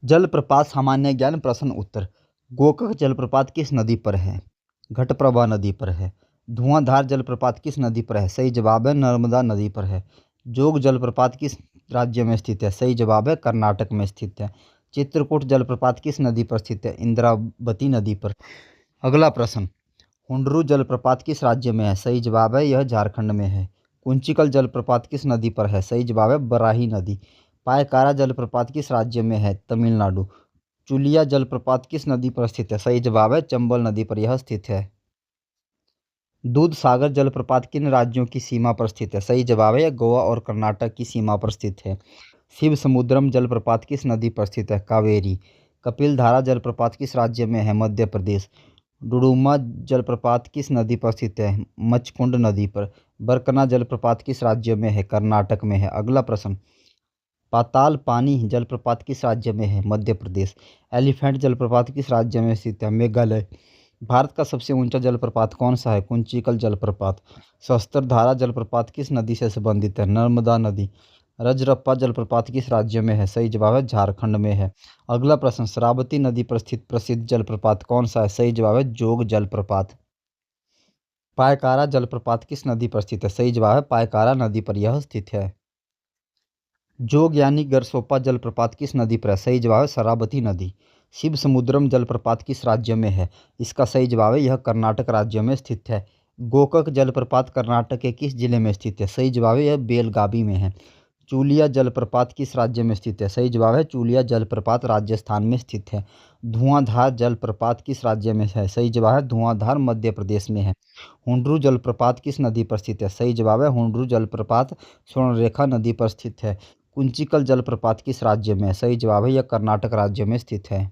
जलप्रपात सामान्य ज्ञान प्रश्न उत्तर। गोकाक जलप्रपात किस नदी पर है? घटप्रभा नदी पर है। धुआंधार जलप्रपात किस नदी पर है? सही जवाब है नर्मदा नदी पर है। जोग जलप्रपात किस राज्य में स्थित है? सही जवाब है कर्नाटक में स्थित है। चित्रकूट जलप्रपात किस नदी पर स्थित है? इंद्रावती नदी पर। अगला प्रश्न, हुंडरू जलप्रपात किस राज्य में है? सही जवाब है यह झारखंड में है। कुंचिकल जलप्रपात किस नदी पर है? सही जवाब है बराही नदी। पायकारा जलप्रपात किस राज्य में है? तमिलनाडु। चुलिया जलप्रपात किस नदी पर स्थित है? सही जवाब है चंबल नदी पर यह स्थित है। दूध सागर जलप्रपात किन राज्यों की सीमा पर स्थित है? सही जवाब है यह गोवा और कर्नाटक की सीमा पर स्थित है। शिव समुद्रम जलप्रपात किस नदी पर स्थित है? कावेरी। कपिलधारा जलप्रपात किस राज्य में है? मध्य प्रदेश। डुडुमा जलप्रपात किस नदी पर स्थित है? मचकुंड नदी पर। बरकना जलप्रपात किस राज्य में है? कर्नाटक में है। अगला प्रश्न, पाताल पानी जलप्रपात किस राज्य में है? मध्य प्रदेश। एलिफेंट जलप्रपात किस राज्य में स्थित है? मेघालय। भारत का सबसे ऊंचा जलप्रपात कौन सा है? कुंचिकल जलप्रपात। सहस्त्रधारा जलप्रपात किस नदी से संबंधित है? नर्मदा नदी। रजरप्पा जलप्रपात किस राज्य में है? सही जवाब है झारखंड में है। अगला प्रश्न, शरावती नदी पर स्थित प्रसिद्ध जलप्रपात कौन सा है? सही जवाब है जोग जलप्रपात। पायकारा जलप्रपात किस नदी पर स्थित है? सही जवाब है पायकारा नदी पर यह स्थित है। जोग यानी गरसोपा जलप्रपात किस नदी पर है? सही जवाब है शरावती नदी। शिव समुद्रम जलप्रपात किस राज्य में है? इसका सही जवाब है यह कर्नाटक राज्य में स्थित है। गोकाक जलप्रपात कर्नाटक के किस जिले में स्थित है? सही जवाब है यह बेलगावी में है। चूलिया जलप्रपात किस राज्य में स्थित है? सही जवाब है चूलिया जलप्रपात राजस्थान में स्थित है। धुआंधार जलप्रपात किस राज्य में है? सही जवाब है धुआंधार मध्य प्रदेश में है। हुंडरू जलप्रपात किस नदी पर स्थित है? सही जवाब है हुंडरू जलप्रपात स्वर्णरेखा नदी पर स्थित है। कुंचिकल जलप्रपात किस राज्य में है? सही जवाब है यह कर्नाटक राज्य में स्थित है।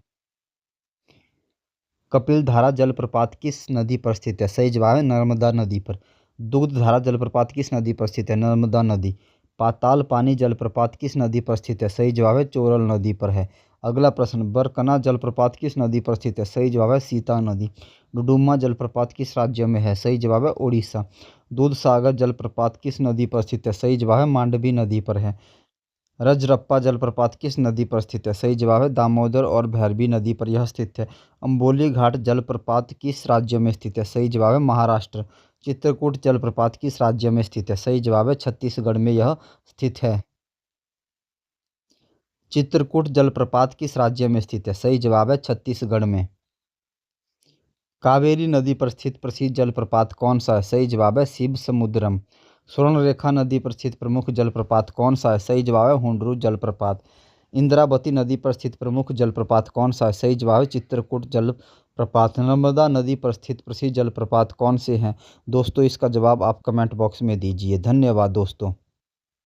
कपिलधारा जलप्रपात किस नदी पर स्थित है? सही जवाब है नर्मदा नदी पर। दूधधारा जलप्रपात किस नदी पर स्थित है? नर्मदा नदी। पाताल पानी जलप्रपात किस नदी पर स्थित है? सही जवाब है चोरल नदी पर है। अगला प्रश्न, बरकना जलप्रपात किस नदी पर स्थित है? सही जवाब है सीता नदी। डुडुमा जलप्रपात किस राज्य में है? सही जवाब है उड़ीसा। दूधसागर जलप्रपात किस नदी पर स्थित है? सही जवाब है मांडवी नदी पर है। रजरप्पा जलप्रपात किस नदी पर स्थित है? सही जवाब है दामोदर और भैरवी नदी पर यह स्थित है। अंबोली घाट जलप्रपात किस राज्य में स्थित है? सही जवाब है महाराष्ट्र। चित्रकूट जलप्रपात किस राज्य में स्थित है? सही जवाब है छत्तीसगढ़ में यह स्थित है। चित्रकूट जलप्रपात किस राज्य में स्थित है? सही जवाब है छत्तीसगढ़ में। कावेरी नदी पर स्थित प्रसिद्ध जलप्रपात कौन सा है? सही जवाब है शिव समुद्रम। स्वर्णरेखा नदी पर स्थित प्रमुख जलप्रपात कौन सा है? सही जवाब है हुंडरू जलप्रपात। इंद्रावती नदी पर स्थित प्रमुख जलप्रपात कौन सा है? सही जवाब है चित्रकूट जलप्रपात। नर्मदा नदी पर स्थित प्रसिद्ध जलप्रपात कौन से हैं? दोस्तों इसका जवाब आप कमेंट बॉक्स में दीजिए। धन्यवाद दोस्तों।